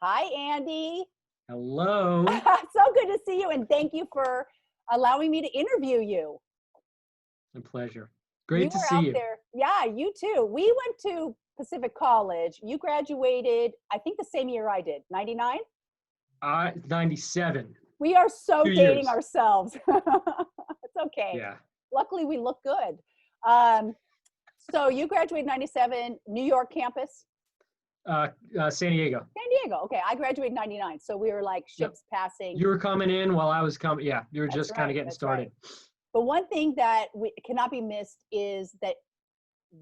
Hi, Andy. Hello. So good to see you, and thank you for allowing me to interview you. A pleasure. You Great to were see out you. there. Yeah, you too. We went to Pacific College. You graduated, I think, the same year I did, 99? 97. We are so 2 years. dating ourselves. It's okay. Yeah. Luckily, we look good. Um, so you graduated 97, New York campus? San Diego. San Diego. Okay, I graduated 99. So we were like Yep. ships passing. You were coming in while I was coming. Yeah, you were That's just kind right. of getting That's started. right. But one thing that cannot be missed is that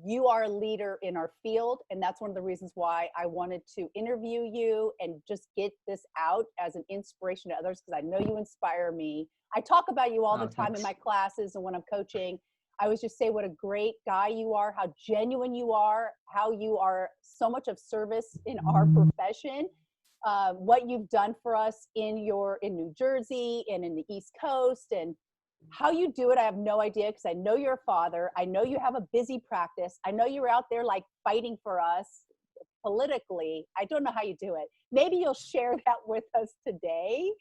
you are a leader in our field. And that's one of the reasons why I wanted to interview you and just get this out as an inspiration to others, because I know you inspire me. I talk about you all the time in Thanks. my classes and when I'm coaching. I always just say what a great guy you are, how genuine you are, how you are so much of service in our profession. What you've done for us in New Jersey and in the East Coast, and how you do it, I have no idea, because I know you're a father. I know you have a busy practice. I know you're out there like fighting for us politically. I don't know how you do it. Maybe you'll share that with us today.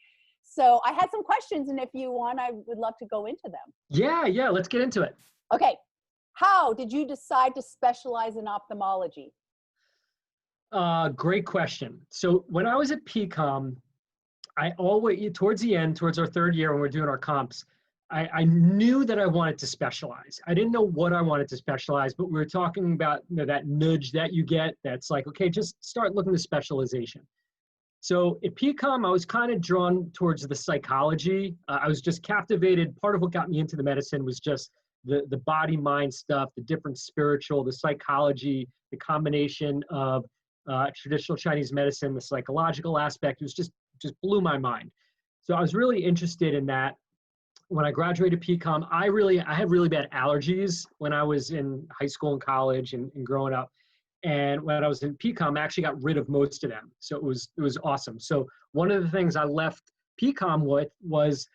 So I had some questions, and if you want, I would love to go into them. Yeah. Let's get into it. Okay. How did you decide to specialize in ophthalmology? Great question. So when I was at PCOM, I always, towards the end, towards our third year when we're doing our comps, I knew that I wanted to specialize. I didn't know what I wanted to specialize, but we were talking about that nudge that you get that's like, okay, just start looking to specialization. So at PCOM, I was kind of drawn towards the psychology. I was just captivated. Part of what got me into the medicine was just the body mind stuff, the different spiritual, the psychology, the combination of traditional Chinese medicine, the psychological aspect. It was just blew my mind. So I was really interested in that. When I graduated PCOM, I had really bad allergies when I was in high school and college and growing up. And when I was in PCOM, I actually got rid of most of them. So it was awesome. So one of the things I left PCOM with was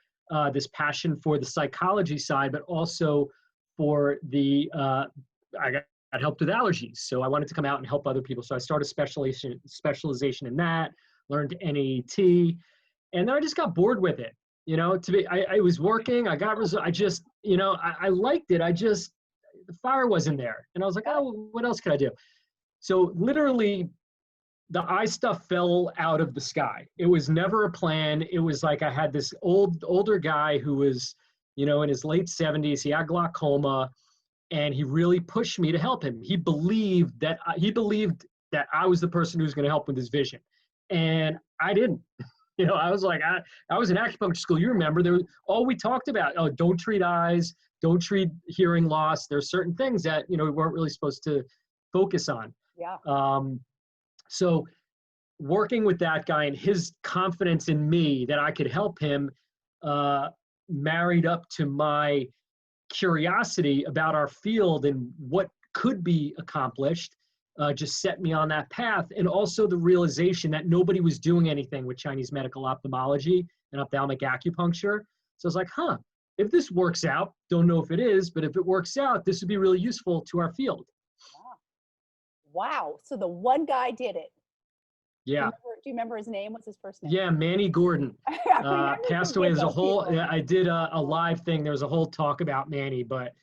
this passion for the psychology side, but also for I got helped with allergies. So I wanted to come out and help other people. So I started specialization in that, learned NAT, and then I just got bored with it. I was working, I liked it. The fire wasn't there. And I was like, oh, what else could I do? So literally the eye stuff fell out of the sky. It was never a plan. It was like I had this older guy who was, in his late 70s. He had glaucoma, and he really pushed me to help him. He believed that I was the person who was going to help with his vision. And I didn't. I was like, I was in acupuncture school. You remember, all we talked about, don't treat eyes, don't treat hearing loss. There's certain things that, we weren't really supposed to focus on. Yeah. So working with that guy and his confidence in me that I could help him, married up to my curiosity about our field and what could be accomplished, just set me on that path. And also the realization that nobody was doing anything with Chinese medical ophthalmology and ophthalmic acupuncture. So I was like, if this works out, don't know if it is, but if it works out, this would be really useful to our field. Wow. So the one guy did it. Yeah. Do you remember his name? What's his first name? Yeah, Manny Gordon. Passed away. There's a whole, I did a live thing. There was a whole talk about Manny, but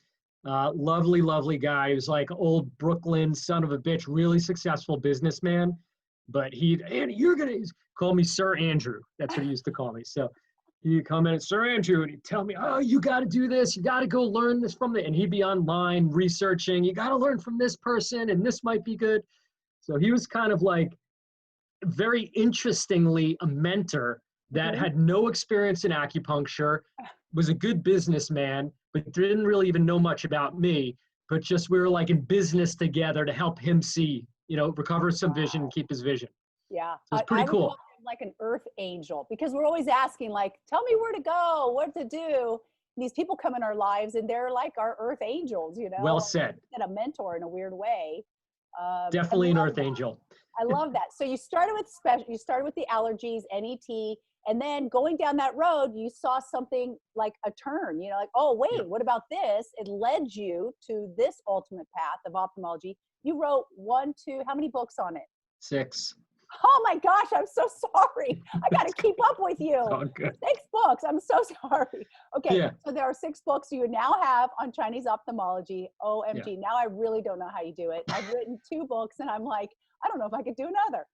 lovely guy. He was like old Brooklyn son of a bitch, really successful businessman. But Andy, you're going to call me Sir Andrew. That's what he used to call me. So he'd come in, Sir Andrew, and he'd tell me, oh, you got to do this. You got to go learn this and he'd be online researching. You got to learn from this person, and this might be good. So he was kind of like, very interestingly, a mentor that had no experience in acupuncture, was a good businessman, but didn't really even know much about me. But just we were like in business together to help him see, recover some vision and keep his vision. Yeah. So it's pretty cool. Call him like an earth angel, because we're always asking, like, tell me where to go, what to do. These people come in our lives and they're like our earth angels, Well said. And a mentor in a weird way. Definitely an earth angel. I love that. So you started with the allergies, NET, and then going down that road, you saw something like a turn, like, oh, wait, what about this? It led you to this ultimate path of ophthalmology. You wrote how many books on it? 6. Oh my gosh, I'm so sorry. I got to keep up with you. Oh, good. 6 books. I'm so sorry. Okay, Yeah. so there are 6 books you now have on Chinese ophthalmology. Yeah. OMG. Now I really don't know how you do it. I've written 2 books and I'm like, I don't know if I could do another.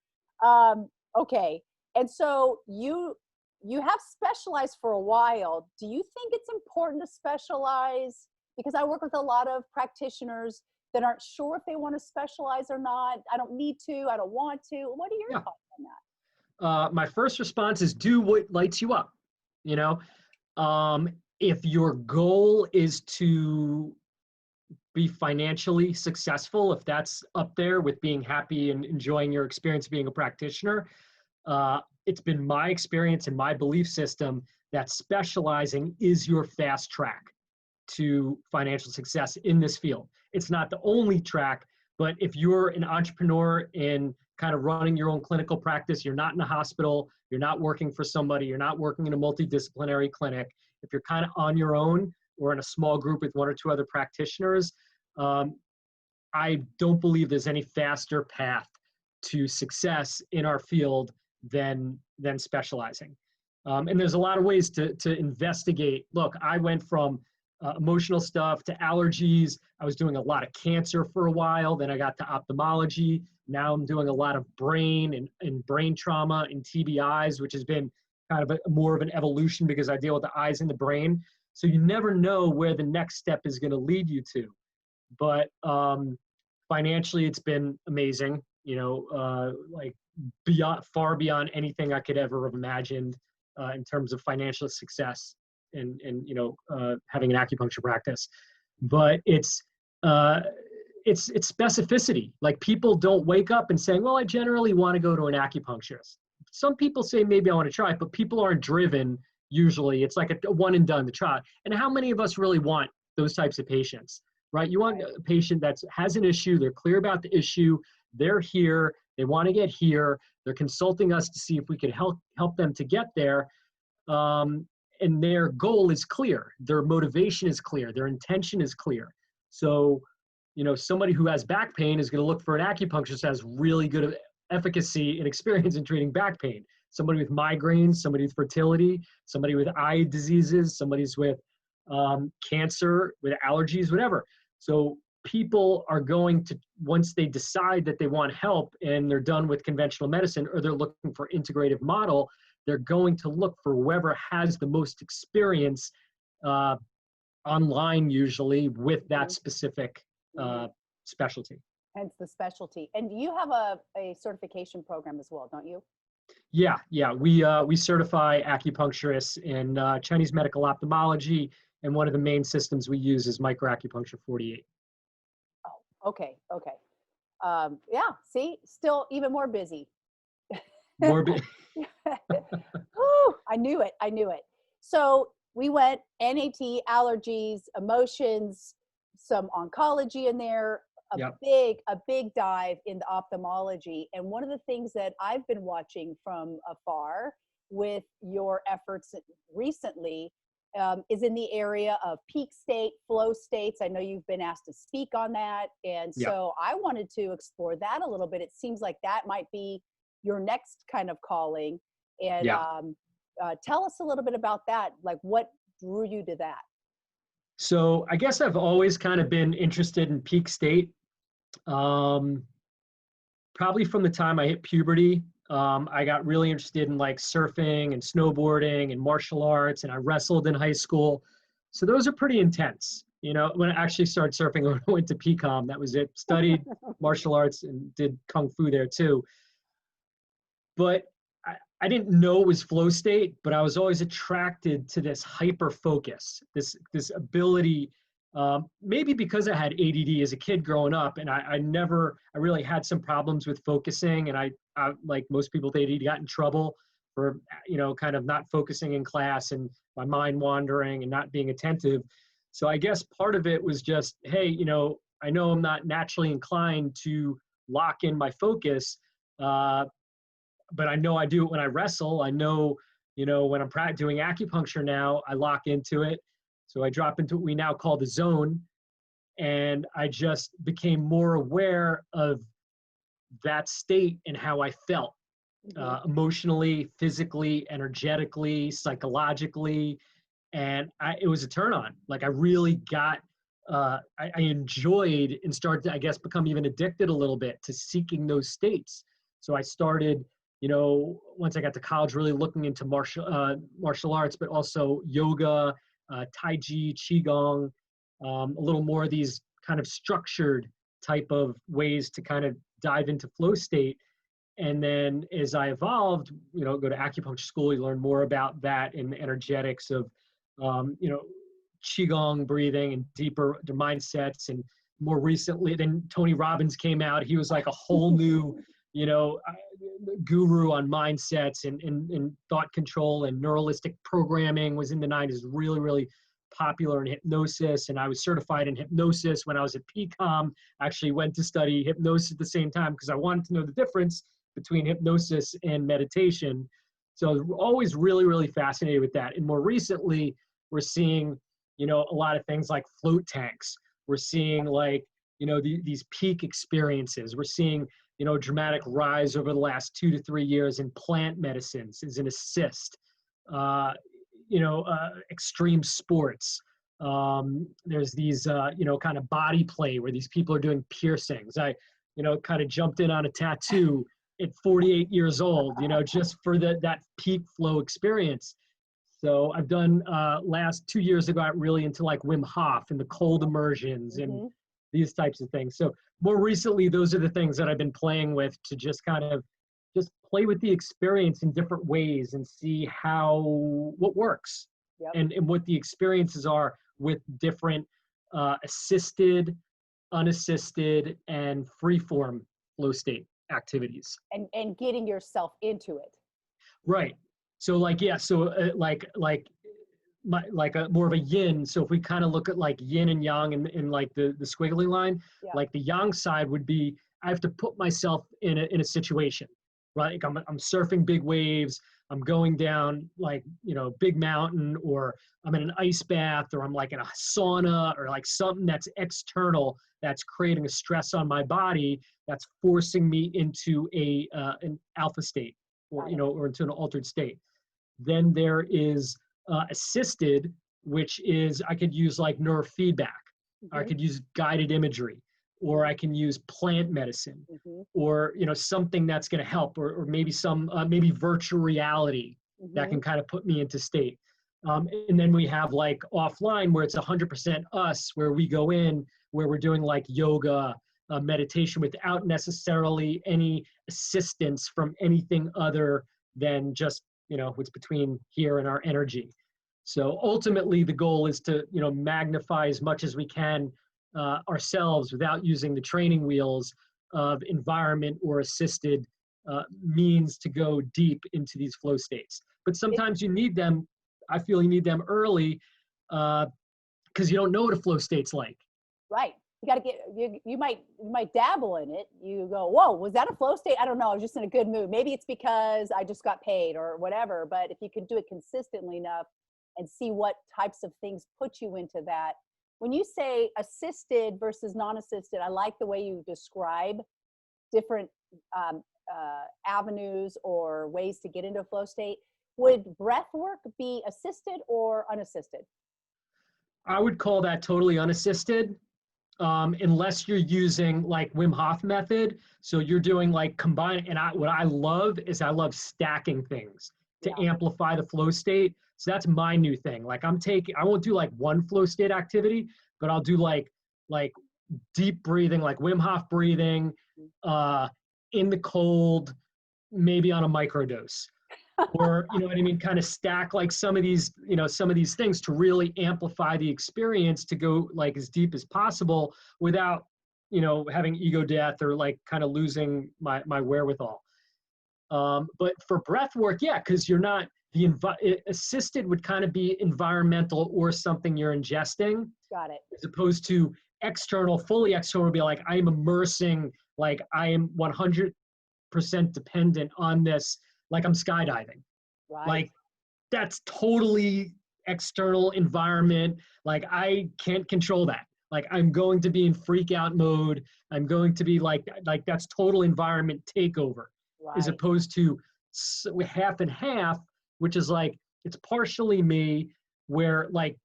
Okay. And so you have specialized for a while. Do you think it's important to specialize? Because I work with a lot of practitioners that aren't sure if they want to specialize or not. I don't need to. I don't want to. What are your Yeah. thoughts on that? My first response is do what lights you up. You know, if your goal is to be financially successful, if that's up there with being happy and enjoying your experience being a practitioner, it's been my experience and my belief system that specializing is your fast track to financial success in this field. It's not the only track, but if you're an entrepreneur in kind of running your own clinical practice, you're not in a hospital, you're not working for somebody, you're not working in a multidisciplinary clinic, if you're kind of on your own or in a small group with 1 or 2 other practitioners, I don't believe there's any faster path to success in our field than specializing. And there's a lot of ways to investigate. Look, I went from emotional stuff to allergies. I was doing a lot of cancer for a while. Then I got to ophthalmology. Now I'm doing a lot of brain and brain trauma and TBIs, which has been kind of more of an evolution because I deal with the eyes and the brain. So you never know where the next step is going to lead you to. But financially, it's been amazing, like far beyond anything I could ever have imagined in terms of financial success and having an acupuncture practice. But it's specificity. Like people don't wake up and saying, well, I generally want to go to an acupuncturist. Some people say maybe I want to try it, but people aren't driven usually. It's like a one and done to try. And how many of us really want those types of patients? Right? You want a patient that has an issue, they're clear about the issue, they're here, they want to get here, they're consulting us to see if we could help them to get there, and their goal is clear, their motivation is clear, their intention is clear. So, somebody who has back pain is going to look for an acupuncturist that has really good efficacy and experience in treating back pain. Somebody with migraines, somebody with fertility, somebody with eye diseases, somebody's with cancer, with allergies, whatever. So people are going to, once they decide that they want help and they're done with conventional medicine or they're looking for integrative model, they're going to look for whoever has the most experience online usually with that specific specialty. Hence the specialty. And you have a certification program as well, don't you? Yeah. We certify acupuncturists in Chinese medical ophthalmology, and one of the main systems we use is microacupuncture 48. Oh, okay. Yeah, see, still even more busy. Whew, I knew it. So we went NAT, allergies, emotions, some oncology in there, a big dive into ophthalmology. And one of the things that I've been watching from afar with your efforts recently is in the area of peak state, flow states. I know you've been asked to speak on that. And so I wanted to explore that a little bit. It seems like that might be your next kind of calling. And tell us a little bit about that. Like what drew you to that? So I guess I've always kind of been interested in peak state. Probably from the time I hit puberty. I got really interested in like surfing and snowboarding and martial arts, and I wrestled in high school. So those are pretty intense. When I actually started surfing, when I went to PCOM, that was it. Studied martial arts and did Kung Fu there too. But I didn't know it was flow state, but I was always attracted to this hyper focus, this ability, maybe because I had ADD as a kid growing up, and I really had some problems with focusing, and I like most people with ADD got in trouble for, kind of not focusing in class and my mind wandering and not being attentive. So I guess part of it was just, hey, I know I'm not naturally inclined to lock in my focus, but I know I do it when I wrestle. I know, when I'm doing acupuncture now, I lock into it. So I drop into what we now call the zone. And I just became more aware of that state and how I felt. emotionally, physically, energetically, psychologically. And it was a turn on. Like I really got, I enjoyed and started to, I guess, become even addicted a little bit to seeking those states. So I started, once I got to college, really looking into martial arts, but also yoga, Tai Chi, Qigong, a little more of these kind of structured type of ways to kind of dive into flow state. And then as I evolved, go to acupuncture school, you learn more about that and the energetics of, Qigong breathing and deeper mindsets. And more recently, then Tony Robbins came out. He was like a whole new, guru on mindsets and thought control, and neuralistic programming was in the 90s, really, really popular in hypnosis. And I was certified in hypnosis when I was at PCOM. I actually went to study hypnosis at the same time because I wanted to know the difference between hypnosis and meditation. So I was always really, really fascinated with that. And more recently, we're seeing, a lot of things like float tanks. We're seeing like, these peak experiences. We're seeing, a dramatic rise over the last 2 to 3 years in plant medicines as an assist, extreme sports. There's these, kind of body play where these people are doing piercings. I, kind of jumped in on a tattoo at 48 years old, just for that peak flow experience. So I've done, last 2 years ago, I got really into like Wim Hof and the cold immersions and these types of things. So more recently, those are the things that I've been playing with to just kind of just play with the experience in different ways and see what works and what the experiences are with different assisted, unassisted, and free-form flow state activities. And getting yourself into it. Right. So like, yeah, so like more of a yin. So if we kind of look at like yin and yang in like the squiggly line, like the yang side would be, I have to put myself in a situation, right? Like I'm surfing big waves. I'm going down like, big mountain, or I'm in an ice bath, or I'm like in a sauna, or like something that's external that's creating a stress on my body that's forcing me into an alpha state, or or into an altered state. Then there is assisted, which is I could use like neurofeedback, or I could use guided imagery, or I can use plant medicine, or something that's going to help, or maybe maybe virtual reality that can kind of put me into state. And then we have like offline, where it's 100% us, where we go in, where we're doing like yoga, meditation, without necessarily any assistance from anything other than just what's between here and our energy. So ultimately, the goal is to magnify as much as we can ourselves without using the training wheels of environment or assisted means to go deep into these flow states. But sometimes you need them. I feel you need them early because you don't know what a flow state's like. Right. You got to get, you might dabble in it. You go, whoa, was that a flow state? I don't know. I was just in a good mood. Maybe it's because I just got paid or whatever. But if you can do it consistently enough and see what types of things put you into that. When you say assisted versus non-assisted, I like the way you describe different avenues or ways to get into a flow state. Would breath work be assisted or unassisted? I would call that totally unassisted. Unless you're using like Wim Hof method. So you're doing like combine, and what I love is I love stacking things to amplify the flow state. So that's my new thing. Like I won't do like one flow state activity, but I'll do like deep breathing, like Wim Hof breathing, in the cold, maybe on a microdose. Or, you know what I mean, kind of stack like some of these things to really amplify the experience to go like as deep as possible without, having ego death or like kind of losing my wherewithal. But for breath work, yeah, because you're not, assisted would kind of be environmental or something you're ingesting. Got it. As opposed to external, fully external would be like, I am immersing, like I am 100% dependent on this. Like I'm skydiving, Right. Like that's totally external environment. Like I can't control that. Like I'm going to be in freak out mode. I'm going to be like that's total environment takeover, Right. as opposed to half and half, which is like, it's partially me, where like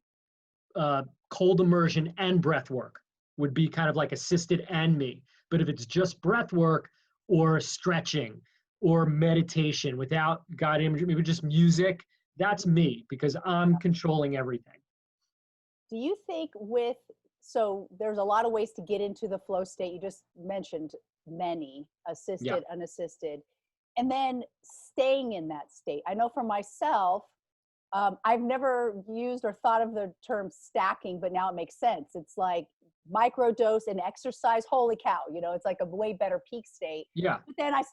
cold immersion and breath work would be kind of like assisted and me. But if it's just breath work or stretching or meditation without guided imagery, maybe just music, that's me, because I'm controlling everything. Do you think so there's a lot of ways to get into the flow state. You just mentioned many, assisted, unassisted, and then staying in that state. I know for myself, I've never used or thought of the term stacking, but now it makes sense. It's like microdose and exercise. Holy cow, it's like a way better peak state. Yeah. But then I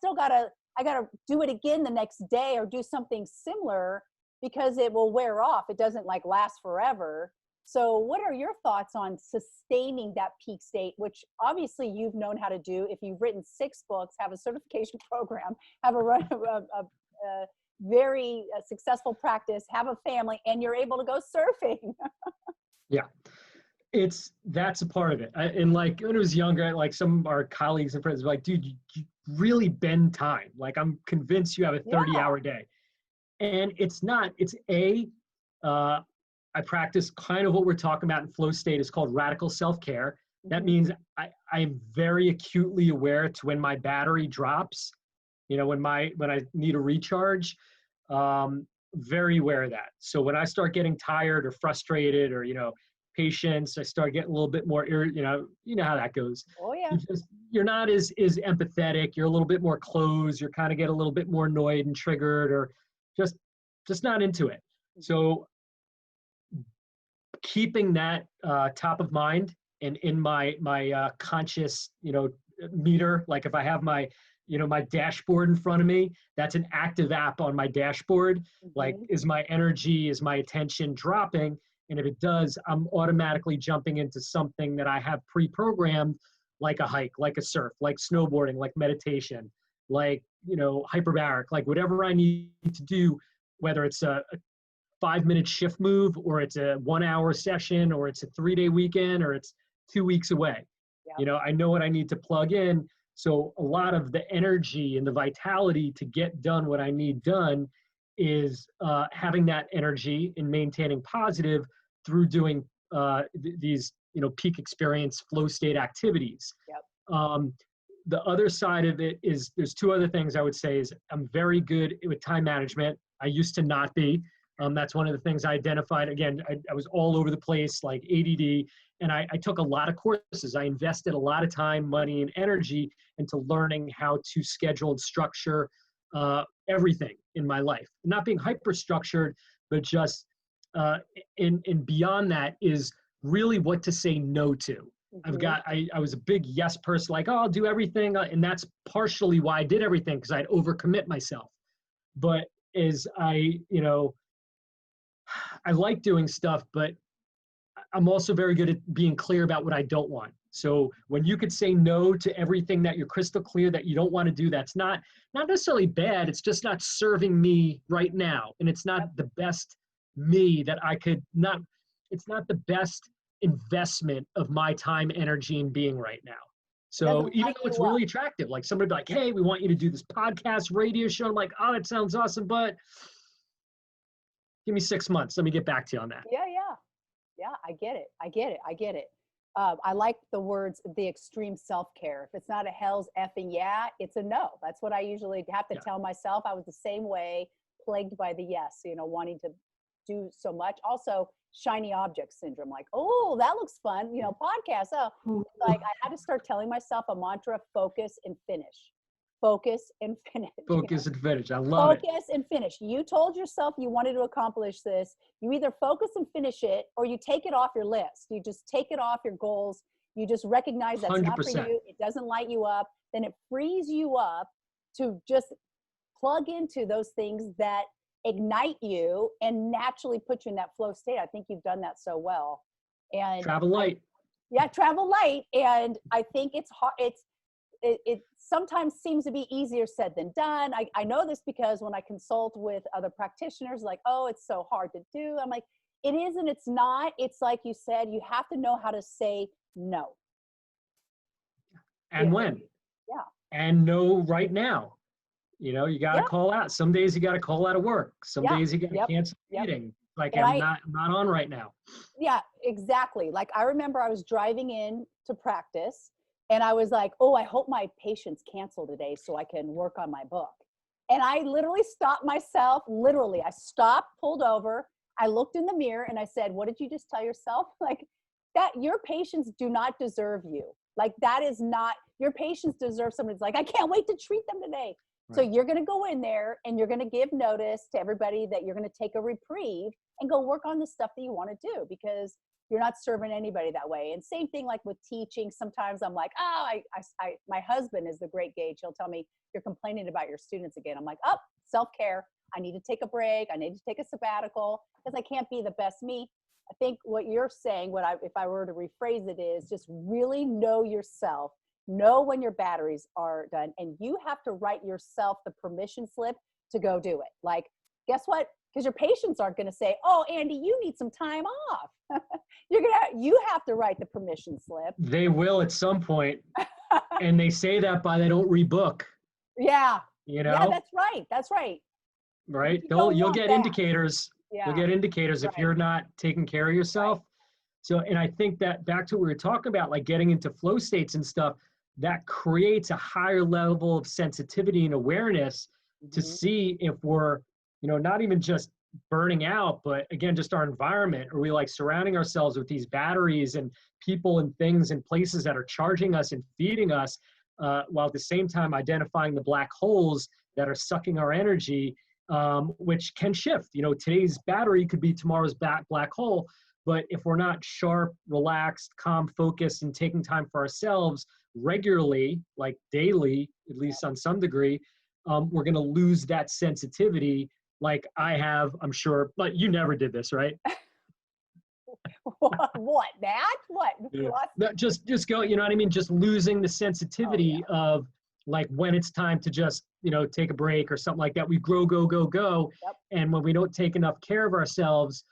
gotta do it again the next day or do something similar because it will wear off. It doesn't like last forever. So what are your thoughts on sustaining that peak state, which obviously you've known how to do if you've written 6 books, have a certification program, have a very successful practice, have a family, and you're able to go surfing. Yeah. That's a part of it. And like when I was younger, like some of our colleagues and friends were like, dude, you really bend time. Like, I'm convinced you have a 30-hour day. And it's not, I practice kind of what we're talking about in flow state is called radical self-care. That means I'm very acutely aware to when my battery drops, when I need a recharge, very aware of that. So when I start getting tired or frustrated or, patience, I start getting a little bit more, you know how that goes. Oh yeah. You're not as empathetic. You're a little bit more closed. You're kind of get a little bit more annoyed and triggered, or just not into it. So keeping that top of mind and in my conscious, meter, like if I have my, my dashboard in front of me, that's an active app on my dashboard. Like, is my energy, is my attention dropping? And if it does, I'm automatically jumping into something that I have pre-programmed, like a hike, like a surf, like snowboarding, like meditation, like, hyperbaric, like whatever I need to do, whether it's a 5-minute shift move, or it's a 1-hour session, or it's a 3-day weekend, or it's 2 weeks away. Yep. I know what I need to plug in. So a lot of the energy and the vitality to get done what I need done is having that energy and maintaining positive through doing these, peak experience flow state activities. Yep. The other side of it is there's 2 other things I would say is I'm very good with time management. I used to not be. That's one of the things I identified. Again, I was all over the place, like ADD, and I took a lot of courses. I invested a lot of time, money, and energy into learning how to schedule and structure everything in my life. Not being hyper-structured, but just, and beyond that is really what to say no to. I was a big yes person, like, oh, I'll do everything. And that's partially why I did everything, because I'd overcommit myself. But as I like doing stuff, but I'm also very good at being clear about what I don't want. So when you could say no to everything that you're crystal clear that you don't want to do, that's not necessarily bad. It's just not serving me right now. And it's not the best me that I could not, it's not the best investment of my time, energy, and being right now. So even though it's really attractive, like somebody be like, hey, we want you to do this podcast radio show. I'm like, oh, that sounds awesome, but give me 6 months. Let me get back to you on that. Yeah, I get it. I like the words, the extreme self-care. If it's not a hell's effing yeah, it's a no. That's what I usually have to tell myself. I was the same way, plagued by the yes, wanting to do so much. Also, shiny object syndrome, like, oh, that looks fun, podcast. Oh, like I had to start telling myself a mantra: focus and finish. Focus and finish. Focus and finish. I love it. Focus and finish. You told yourself you wanted to accomplish this. You either focus and finish it, or you take it off your list. You just take it off your goals. You just recognize that's 100%. Not for you. It doesn't light you up. Then it frees you up to just plug into those things that ignite you and naturally put you in that flow state. I think you've done that so well. And travel light. Travel light. And I think it's hard. It sometimes seems to be easier said than done. I know this because when I consult with other practitioners, like, oh, it's so hard to do. I'm like, it is and it's not. It's like you said, you have to know how to say no. And when. Yeah. And no right now. You know, you got to Yeah. call out. Some days you got to call out of work. Some Yeah. days you got to Yep. cancel a Yep. meeting. Like, And I'm not on right now. yeah, exactly. Like I remember I was driving in to practice and I was like, oh, I hope my patients cancel today so I can work on my book. And I literally stopped myself. Literally, I stopped, pulled over. I looked in the mirror and I said, what did you just tell yourself? Like that, your patients do not deserve you. Like that is not, your patients deserve someone who's like, I can't wait to treat them today. So Right. you're going to go in there and you're going to give notice to everybody that you're going to take a reprieve and go work on the stuff that you want to do because you're not serving anybody that way. And same thing like with teaching. Sometimes I'm like, oh, my husband is the great gauge. He'll tell me, you're complaining about your students again. I'm like, oh, self-care. I need to take a break. I need to take a sabbatical because I can't be the best me. I think what you're saying, if I were to rephrase it is just really know yourself, know when your batteries are done, and you have to write yourself the permission slip to go do it. Like, guess what? Because your patients aren't going to say, oh, Andy, you need some time off. You have to write the permission slip. They will at some point, and they say that by they don't rebook. Yeah. You Yeah, know, that's right. That's right. right? You don't You'll want get that. indicators. You'll Yeah. get indicators if Right. you're not taking care of yourself. Right. So, and I think that back to what we were talking about, like getting into flow states and stuff, that creates a higher level of sensitivity and awareness to Mm-hmm. see if we're, you know, not even just burning out, but again, just our environment. Are we like surrounding ourselves with these batteries and people and things and places that are charging us and feeding us, while at the same time identifying the black holes that are sucking our energy, which can shift. You know, today's battery could be tomorrow's black hole. But if we're not sharp, relaxed, calm, focused, and taking time for ourselves regularly, like daily, at least on some degree, we're going to lose that sensitivity. Like I have, I'm sure, but you never did this, right? What? That? What? Yeah. What? No, just go, you know what I mean? Just losing the Oh, yeah. sensitivity of like when it's time to just, you know, take a break or something like that. We go, go, go, go. Yep. And when we don't take enough care of ourselves,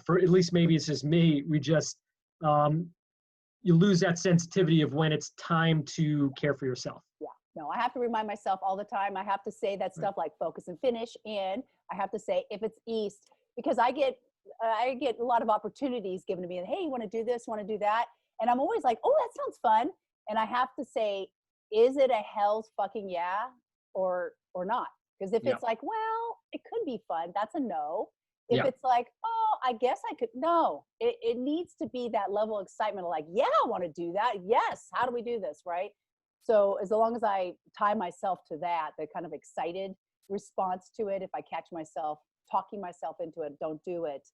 for at least maybe it's just me, we just, you lose that sensitivity of when it's time to care for yourself. Yeah. No, I have to remind myself all the time. I have to say that Right. stuff like focus and finish. And I have to say if it's east, because I get a lot of opportunities given to me. Hey, you want to do this? Want to do that? And I'm always like, oh, that sounds fun. And I have to say, is it a hell's fucking yeah or not? Because if Yeah. it's like, well, it could be fun, that's a no. If Yeah. it's like, oh, I guess I could, no, it needs to be that level of excitement of like, yeah, I want to do that. Yes. How do we do this? Right. So as long as I tie myself to that, the kind of excited response to it, if I catch myself talking myself into it, don't do it.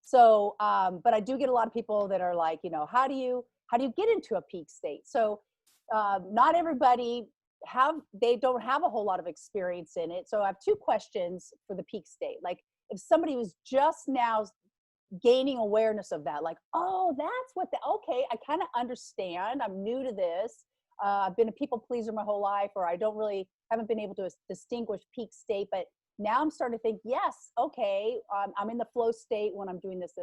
So, but I do get a lot of people that are like, you know, how do you get into a peak state? So not everybody they don't have a whole lot of experience in it. So I have two questions for the peak state. Like if somebody was just now gaining awareness of that, like, oh, that's what okay, I kind of understand. I'm new to this. I've been a people pleaser my whole life, or I haven't been able to distinguish peak state, but now I'm starting to think, yes, okay, I'm in the flow state when I'm doing this.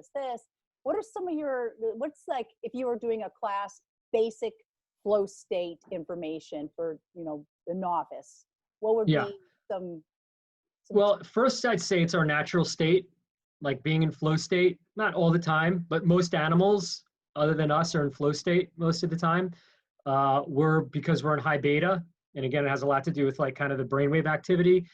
What are some of what's like, if you were doing a class, basic flow state information for, you know, the novice, what would Yeah. be some Well, first I'd say it's our natural state, like being in flow state, not all the time, but most animals other than us are in flow state most of the time. Because we're in high beta. And again, it has a lot to do with like kind of the brainwave activity.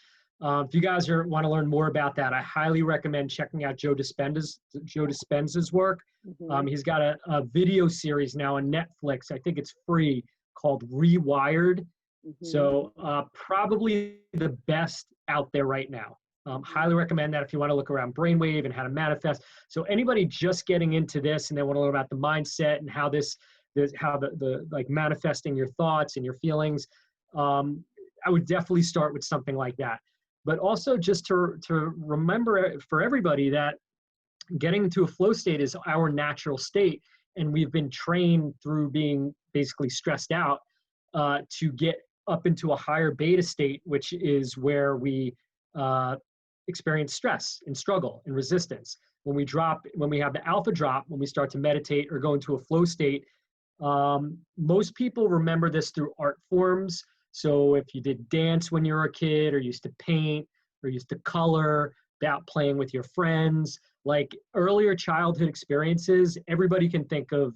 If you guys want to learn more about that, I highly recommend checking out Joe Dispenza's work. Mhm. He's got a video series now on Netflix. I think it's free, called Rewired. Mhm. So probably the best out there right now. Highly recommend that if you want to look around brainwave and how to manifest. So anybody just getting into this and they want to learn about the mindset and how how the like manifesting your thoughts and your feelings, I would definitely start with something like that. But also just to remember for everybody that getting into a flow state is our natural state, and we've been trained through being basically stressed out to get up into a higher beta state, which is where we experience stress and struggle and resistance. When we have the alpha drop, when we start to meditate or go into a flow state, most people remember this through art forms. So if you did dance when you were a kid, or used to paint, or used to color, about playing with your friends, like earlier childhood experiences, everybody can think of,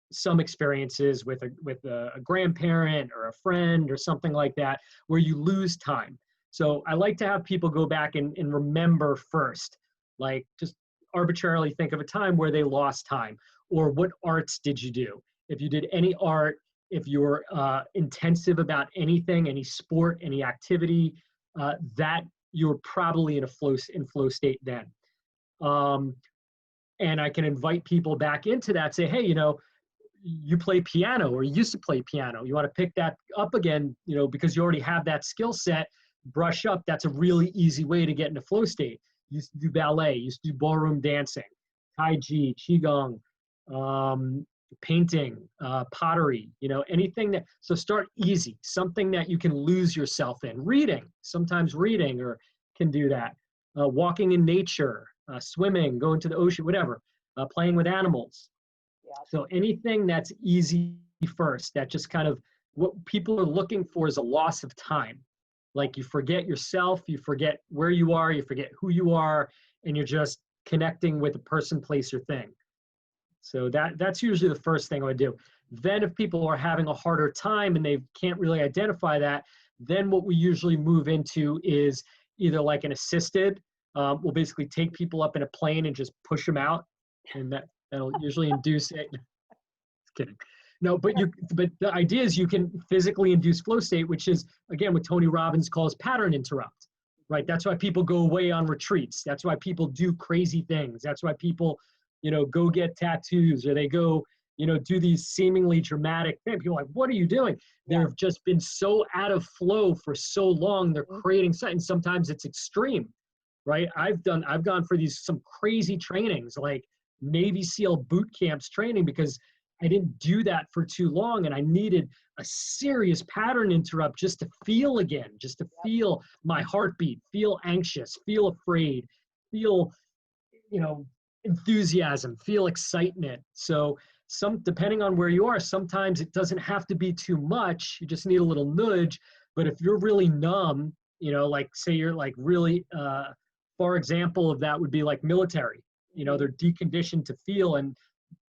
some experiences with a grandparent or a friend or something like that, where you lose time. So I like to have people go back and remember first, like just arbitrarily think of a time where they lost time, or what arts did you do? If you did any art, if you were intensive about anything, any sport, any activity, that you're probably in flow state then. And I can invite people back into that, say, hey, you play piano or you used to play piano. You want to pick that up again, because you already have that skill set, brush up. That's a really easy way to get into flow state. You used to do ballet, you used to do ballroom dancing, Tai Chi, Qigong, painting, pottery, anything that, so start easy, something that you can lose yourself in. Reading, sometimes reading or can do that. Walking in nature, swimming, going to the ocean, whatever, playing with animals. Yeah. So anything that's easy first, that just kind of, what people are looking for is a loss of time. Like you forget yourself, you forget where you are, you forget who you are, and you're just connecting with a person, place, or thing. So that's usually the first thing I would do. Then if people are having a harder time and they can't really identify that, then what we usually move into is either like an assisted, we'll basically take people up in a plane and just push them out, and that'll usually induce it. Just kidding. No, but the idea is you can physically induce flow state, which is, again, what Tony Robbins calls pattern interrupt, right? That's why people go away on retreats. That's why people do crazy things. That's why people, go get tattoos, or they go, do these seemingly dramatic things. People are like, what are you doing? Yeah. They've just been so out of flow for so long. They're creating something. Sometimes it's extreme, right? I've gone for some crazy trainings, like Navy SEAL boot camps training, because I didn't do that for too long, and I needed a serious pattern interrupt just to feel again, just to feel my heartbeat, feel anxious, feel afraid, feel, enthusiasm, feel excitement. So depending on where you are, sometimes it doesn't have to be too much. You just need a little nudge. But if you're really numb, like say you're like really, for example of that would be like military, they're deconditioned to feel and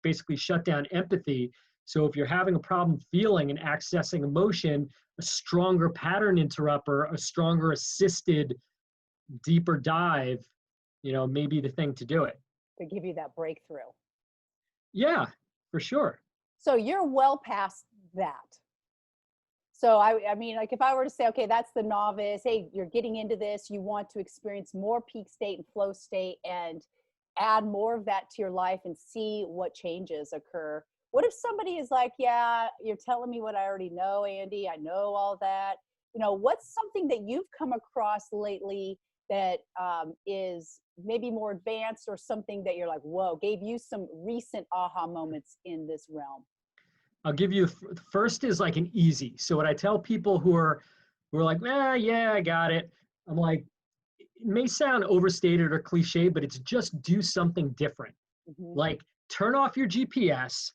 basically shut down empathy. So if you're having a problem feeling and accessing emotion, a stronger pattern interrupter, a stronger assisted deeper dive, may be the thing to do it. To give you that breakthrough. Yeah, for sure. So you're well past that. So I mean, like if I were to say, okay, that's the novice, hey, you're getting into this, you want to experience more peak state and flow state and add more of that to your life and see what changes occur. What if somebody is like, yeah, you're telling me what I already know, Andy, I know all that. What's something that you've come across lately that is maybe more advanced, or something that you're like, whoa, gave you some recent aha moments in this realm? I'll give you, the first is like an easy. So what I tell people who are like, yeah, I got it. I'm like, it may sound overstated or cliche, but it's just do something different. Mm-hmm. Like turn off your GPS,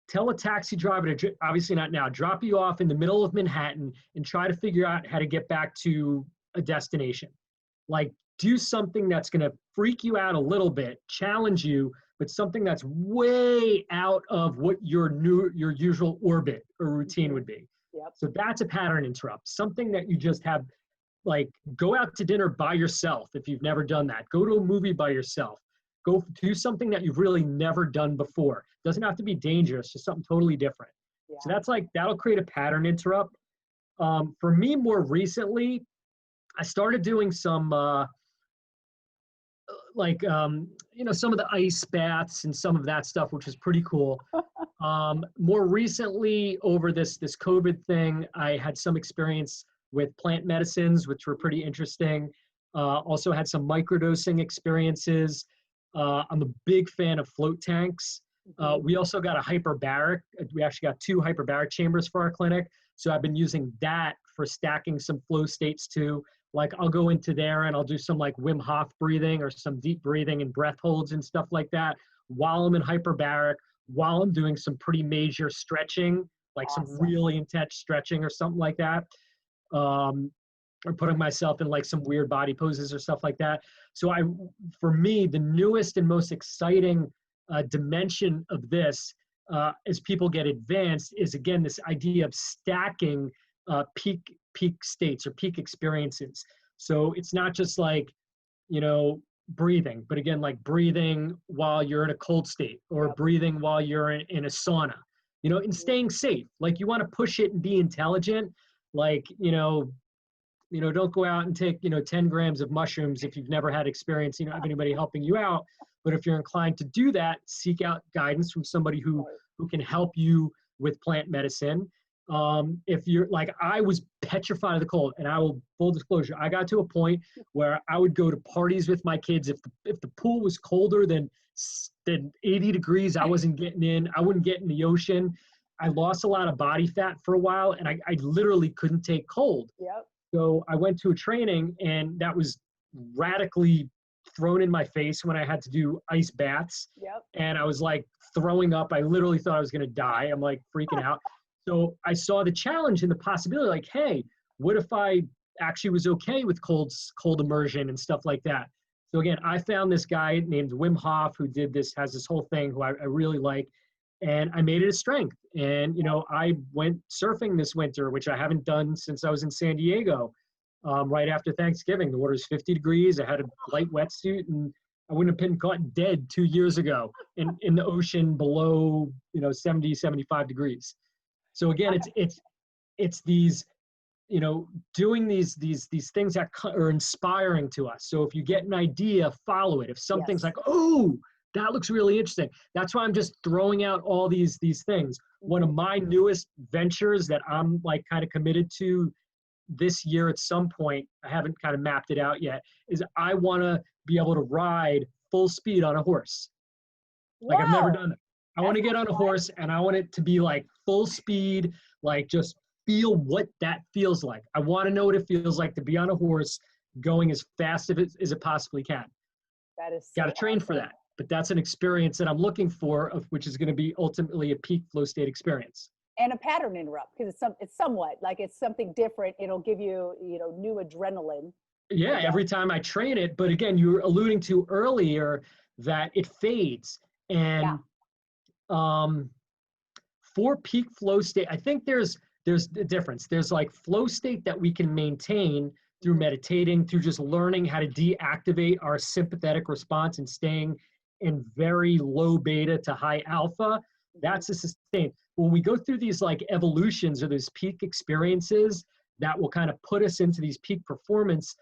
tell a taxi driver to, obviously not now, drop you off in the middle of Manhattan and try to figure out how to get back to a destination. Like do something that's going to freak you out a little bit, challenge you, but something that's way out of what your usual orbit or routine would be. Yep. So that's a pattern interrupt. Something that you just have, like go out to dinner by yourself if you've never done that. Go to a movie by yourself. Go do something that you've really never done before. Doesn't have to be dangerous, just something totally different. Yeah. So that's like, that'll create a pattern interrupt. For me, more recently, I started doing some some of the ice baths and some of that stuff, which is pretty cool. More recently, over this COVID thing, I had some experience with plant medicines, which were pretty interesting. Also had some microdosing experiences. I'm a big fan of float tanks. We also got a hyperbaric. We actually got 2 hyperbaric chambers for our clinic. So I've been using that for stacking some flow states too. Like I'll go into there and I'll do some like Wim Hof breathing or some deep breathing and breath holds and stuff like that while I'm in hyperbaric, while I'm doing some pretty major stretching like some Awesome. really intense stretching or something like that. Or putting myself in like some weird body poses or stuff like that. So for me, the newest and most exciting dimension of this as people get advanced is again, this idea of stacking peak states or peak experiences. So it's not just like, you know, breathing, but again, like breathing while you're in a cold state or Yep. breathing while you're in a sauna, you know, and staying safe. Like you want to push it and be intelligent. Like, don't go out and take, 10 grams of mushrooms if you've never had experience, of anybody helping you out. But if you're inclined to do that, seek out guidance from somebody who can help you with plant medicine. If you're like, I was petrified of the cold, and I will, full disclosure, I got to a point where I would go to parties with my kids. If the pool was colder than 80 degrees, I wasn't getting in. I wouldn't get in the ocean. I lost a lot of body fat for a while, and I literally couldn't take cold. Yep. So I went to a training, and that was radically thrown in my face when I had to do ice baths. Yep. And I was like throwing up. I literally thought I was going to die. I'm like freaking out. So I saw the challenge and the possibility, like, hey, what if I actually was okay with cold immersion and stuff like that? So again, I found this guy named Wim Hof who has this whole thing who I really like. And I made it a strength. And, I went surfing this winter, which I haven't done since I was in San Diego, right after Thanksgiving. The water's 50 degrees. I had a light wetsuit, and I wouldn't have been caught dead 2 years ago in the ocean below, 70, 75 degrees. So again, it's these, doing these things that are inspiring to us. So if you get an idea, follow it. If something's like, oh, that looks really interesting. That's why I'm just throwing out all these things. One of my newest ventures that I'm like kind of committed to this year at some point, I haven't kind of mapped it out yet, is I want to be able to ride full speed on a horse. Like I've never done it. I want to get on a horse, and I want it to be like full speed, like just feel what that feels like. I want to know what it feels like to be on a horse going as fast as it possibly can. That is got to train for that. But that's an experience that I'm looking for, which is going to be ultimately a peak flow state experience. And a pattern interrupt, because it's somewhat like it's something different. It'll give you, new adrenaline. Yeah, every time I train it. But again, you were alluding to earlier that it fades. And for peak flow state, I think there's a difference. There's like flow state that we can maintain through meditating, through just learning how to deactivate our sympathetic response and staying in very low beta to high alpha. That's a sustain. When we go through these like evolutions or these peak experiences that will kind of put us into these peak performance,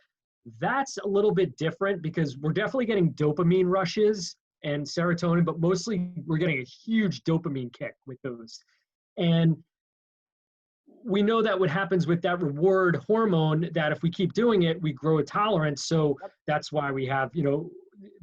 that's a little bit different, because we're definitely getting dopamine rushes and serotonin, but mostly we're getting a huge dopamine kick with those. And we know that what happens with that reward hormone, that if we keep doing it, we grow a tolerance. So that's why we have,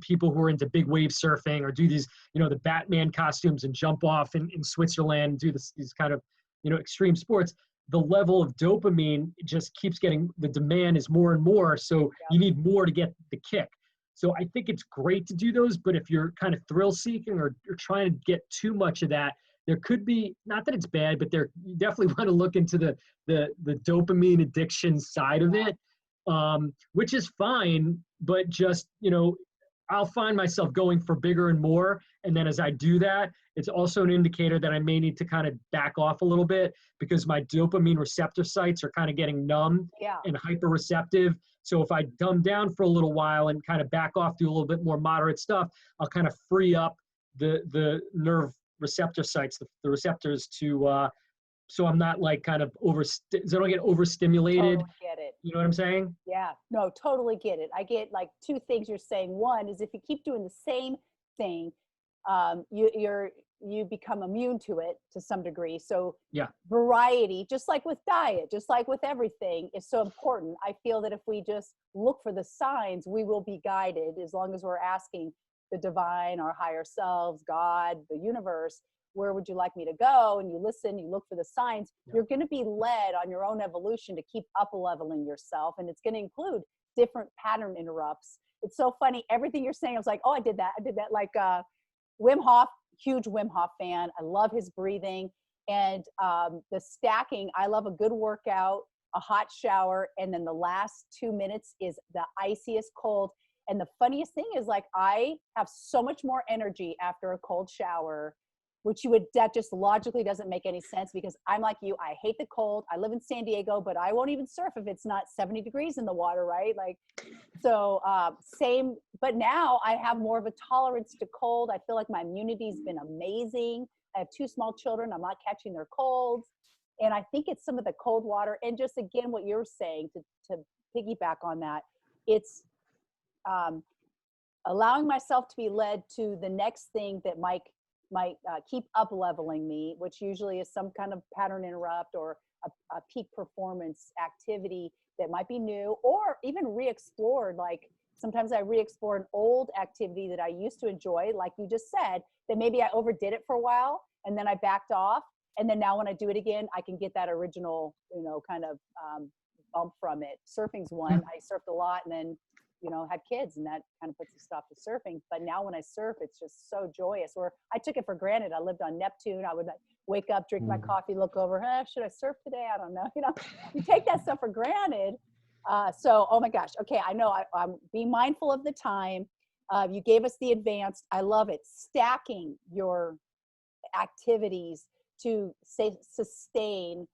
people who are into big wave surfing or do these, the Batman costumes and jump off in Switzerland, do these kind of, extreme sports. The level of dopamine just keeps getting, the demand is more and more. So you need more to get the kick. So I think it's great to do those, but if you're kind of thrill seeking or trying to get too much of that, there could be, not that it's bad, but you definitely want to look into the dopamine addiction side of it, which is fine, but just, I'll find myself going for bigger and more. And then as I do that, it's also an indicator that I may need to kind of back off a little bit, because my dopamine receptor sites are kind of getting numb and hyper-receptive. So if I dumb down for a little while and kind of back off, do a little bit more moderate stuff, I'll kind of free up the nerve receptor sites, the receptors to, so I'm not like kind of so I don't get overstimulated. Totally get it. You know what I'm saying? Yeah, no, totally get it. I get like two things you're saying. One is if you keep doing the same thing, you become immune to it to some degree. So variety, just like with diet, just like with everything, is so important. I feel that if we just look for the signs, we will be guided, as long as we're asking the divine, our higher selves, God, the universe, where would you like me to go? And you listen, you look for the signs, you're going to be led on your own evolution to keep up leveling yourself. And it's going to include different pattern interrupts. It's so funny. Everything you're saying, I was like, oh, I did that. Like Wim Hof, huge Wim Hof fan. I love his breathing. And the stacking, I love a good workout, a hot shower, and then the last 2 minutes is the iciest cold. And the funniest thing is, like, I have so much more energy after a cold shower, which that just logically doesn't make any sense, because I'm like you, I hate the cold. I live in San Diego, but I won't even surf if it's not 70 degrees in the water, right? Like, so same, but now I have more of a tolerance to cold. I feel like my immunity's been amazing. I have 2 small children. I'm not catching their colds. And I think it's some of the cold water. And just again, what you're saying, to piggyback on that, it's allowing myself to be led to the next thing that might keep up leveling me, which usually is some kind of pattern interrupt or a peak performance activity that might be new, or even re-explored. Like, sometimes I re-explore an old activity that I used to enjoy, like you just said, that maybe I overdid it for a while and then I backed off. And then now when I do it again, I can get that original, kind of bump from it. Surfing's one. I surfed a lot and then, had kids, and that kind of puts a stop to surfing. But now when I surf, it's just so joyous. Or I took it for granted. I lived on Neptune. I would wake up, drink my coffee, look over, should I surf today? I don't know. You take that stuff for granted. So, oh my gosh. Okay. I know I'm being mindful of the time. You gave us the advanced. I love it. Stacking your activities to sustain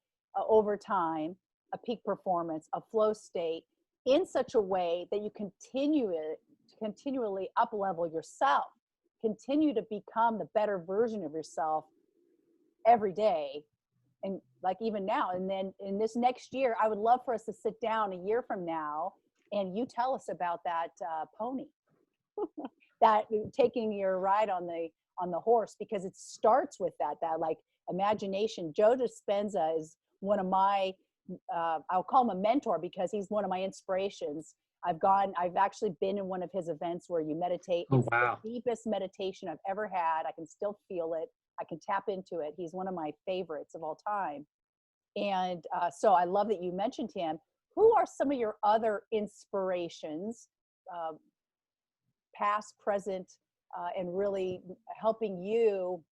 over time a peak performance, a flow state, in such a way that you continually up level yourself, continue to become the better version of yourself every day. And like even now, and then in this next year, I would love for us to sit down a year from now and you tell us about that pony, that taking your ride on the horse, because it starts with that like imagination. Joe Dispenza is one of my, I'll call him a mentor, because he's one of my inspirations. I've actually been in one of his events where you meditate. Oh, it's wow. the deepest meditation I've ever had. I can still feel it. I can tap into it. He's one of my favorites of all time. And so I love that you mentioned him. Who are some of your other inspirations, past, present, and really helping you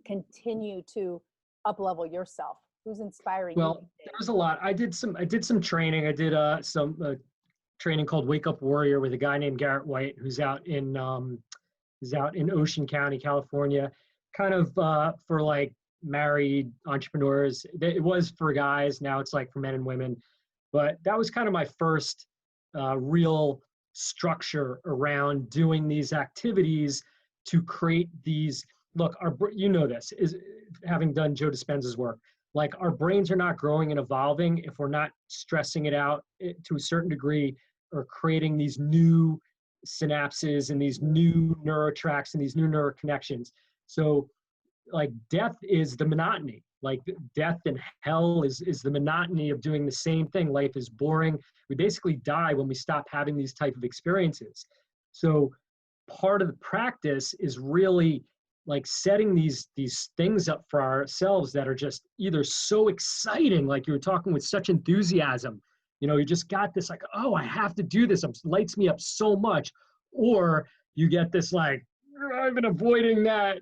continue to up-level yourself? Who's inspiring you? Well, there was a lot. I did some training. I did some training called Wake Up Warrior with a guy named Garrett White, who's out in Ocean County, California, kind of for like married entrepreneurs. It was for guys. Now it's like for men and women. But that was kind of my first real structure around doing these activities to create these. Look, this is having done Joe Dispenza's work. Like, our brains are not growing and evolving if we're not stressing it out to a certain degree, or creating these new synapses and these new neurotracks and these new neuroconnections. So, like, death is the monotony. Like, death and hell is the monotony of doing the same thing. Life is boring. We basically die when we stop having these type of experiences. So part of the practice is really like setting these things up for ourselves that are just either so exciting, like you were talking with such enthusiasm, you just got this like, oh, I have to do this. It lights me up so much. Or you get this like, I've been avoiding that,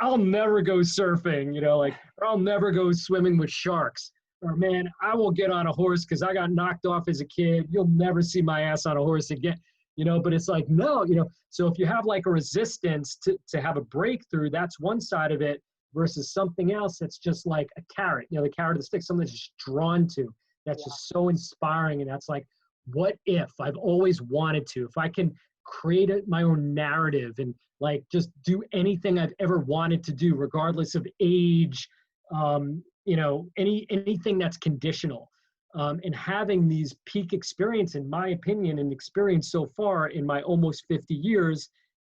I'll never go surfing, or I'll never go swimming with sharks. Or, man, I will get on a horse because I got knocked off as a kid. You'll never see my ass on a horse again. But it's like, no, so if you have like a resistance to have a breakthrough, that's one side of it, versus something else that's just like a carrot, the carrot of the stick, something that's just drawn to, that's just so inspiring. And that's like, what if I've always wanted to, if I can create my own narrative and like just do anything I've ever wanted to do, regardless of age, anything that's conditional. And having these peak experience, in my opinion, and experience so far in my almost 50 years,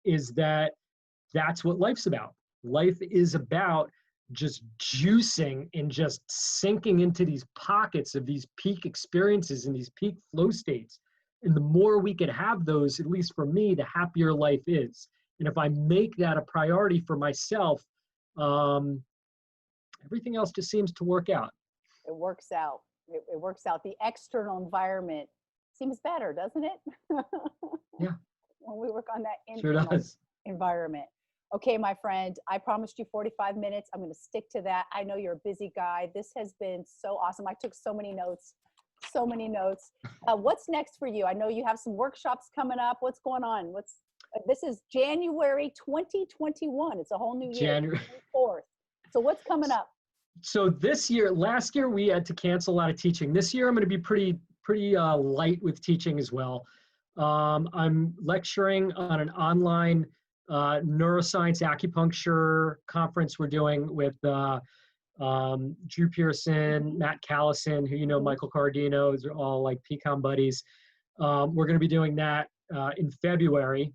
is that's what life's about. Life is about just juicing and just sinking into these pockets of these peak experiences and these peak flow states. And the more we could have those, at least for me, the happier life is. And if I make that a priority for myself, everything else just seems to work out. It works out. It works out. The external environment seems better, doesn't it? Yeah. When we work on that internal environment. Okay, my friend, I promised you 45 minutes. I'm going to stick to that. I know you're a busy guy. This has been so awesome. I took so many notes, so many notes. What's next for you? I know you have some workshops coming up. What's going on? This is January 2021. It's a whole new year, January. 24th. So what's coming up? So last year we had to cancel a lot of teaching. This year I'm going to be pretty light with teaching as well. I'm lecturing on an online neuroscience acupuncture conference we're doing with Drew Pearson, Matt Callison, who you know, Michael Cardino. Those are all like PCOM buddies. We're going to be doing that in February.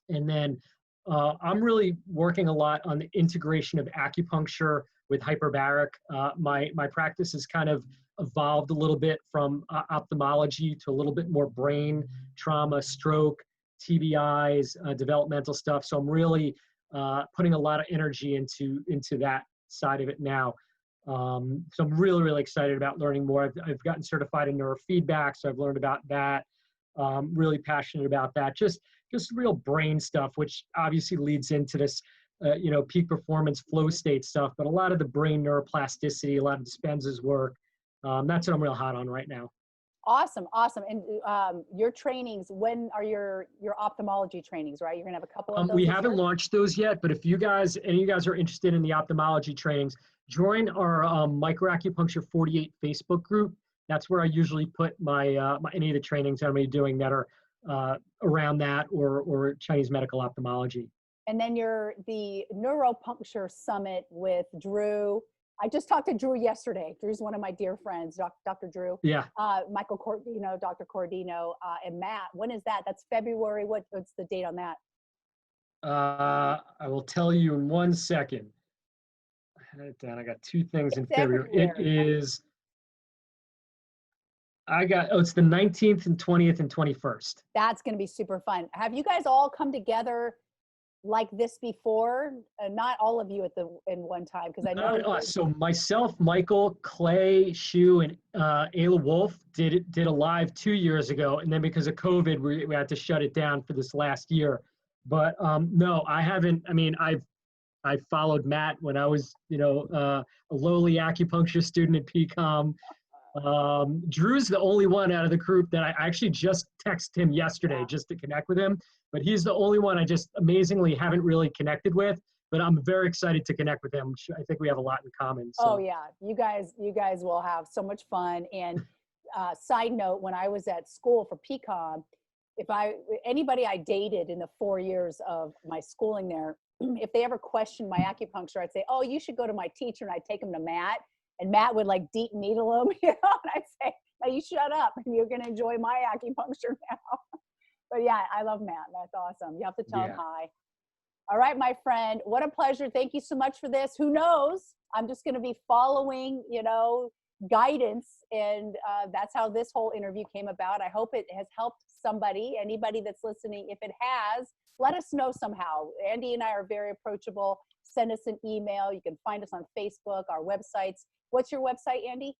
And then I'm really working a lot on the integration of acupuncture with hyperbaric. My practice has kind of evolved a little bit from ophthalmology to a little bit more brain, trauma, stroke, TBIs, developmental stuff. So I'm really putting a lot of energy into that side of it now. So I'm really, really excited about learning more. I've gotten certified in neurofeedback, so I've learned about that. Really passionate about that. Just real brain stuff, which obviously leads into this, peak performance flow state stuff, but a lot of the brain neuroplasticity, a lot of Dispenza's work. That's what I'm real hot on right now. Awesome. And your trainings, when are your ophthalmology trainings, right? You're going to have a couple of those We this haven't year? launched those yet, but if any of you guys are interested in the ophthalmology trainings, join our Microacupuncture 48 Facebook group. That's where I usually put my any of the trainings I'm going to be doing that are around that or Chinese medical ophthalmology. And then the neuropuncture summit with Drew. I just talked to Drew yesterday. Drew's one of my dear friends, Dr. Drew. Yeah. Michael Cordino, Dr. Cordino, and Matt. When is that? That's February. What's the date on that? I will tell you in 1 second. I had it down. I got two things in February. It is. It's the 19th and 20th and 21st. That's going to be super fun. Have you guys all come together like this before? Not all of you in one time, because I know. So myself, Michael, Clay, Shu, and Ayla Wolf did a live 2 years ago, and then because of COVID, we had to shut it down for this last year. But no, I haven't. I mean, I followed Matt when I was, a lowly acupuncture student at PCOM. Drew's the only one out of the group that I actually just texted him yesterday just to connect with him, but he's the only one I just amazingly haven't really connected with, but I'm very excited to connect with him. I think we have a lot in common. So. Oh yeah, you guys will have so much fun. And side note, when I was at school for PCOM, anybody I dated in the 4 years of my schooling there, if they ever questioned my acupuncture, I'd say, oh, you should go to my teacher, and I'd take them to Matt. And Matt would like deep needle him, and I'd say, now you shut up and you're going to enjoy my acupuncture now. But yeah, I love Matt. That's awesome. You have to tell him hi. All right, my friend, what a pleasure. Thank you so much for this. Who knows? I'm just going to be following, guidance. And that's how this whole interview came about. I hope it has helped anybody that's listening. If it has, let us know somehow. Andy and I are very approachable. Send us an email. You can find us on Facebook, our websites. What's your website, Andy?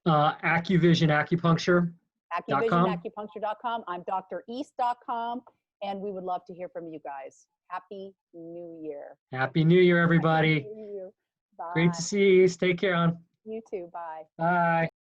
Acuvision Acupuncture. AcuvisionAcupuncture.com. I'm dreast.com. And we would love to hear from you guys. Happy New Year. Happy New Year, everybody. Happy New Year. Bye. Great to see you. Take care, hon. You too. Bye. Bye.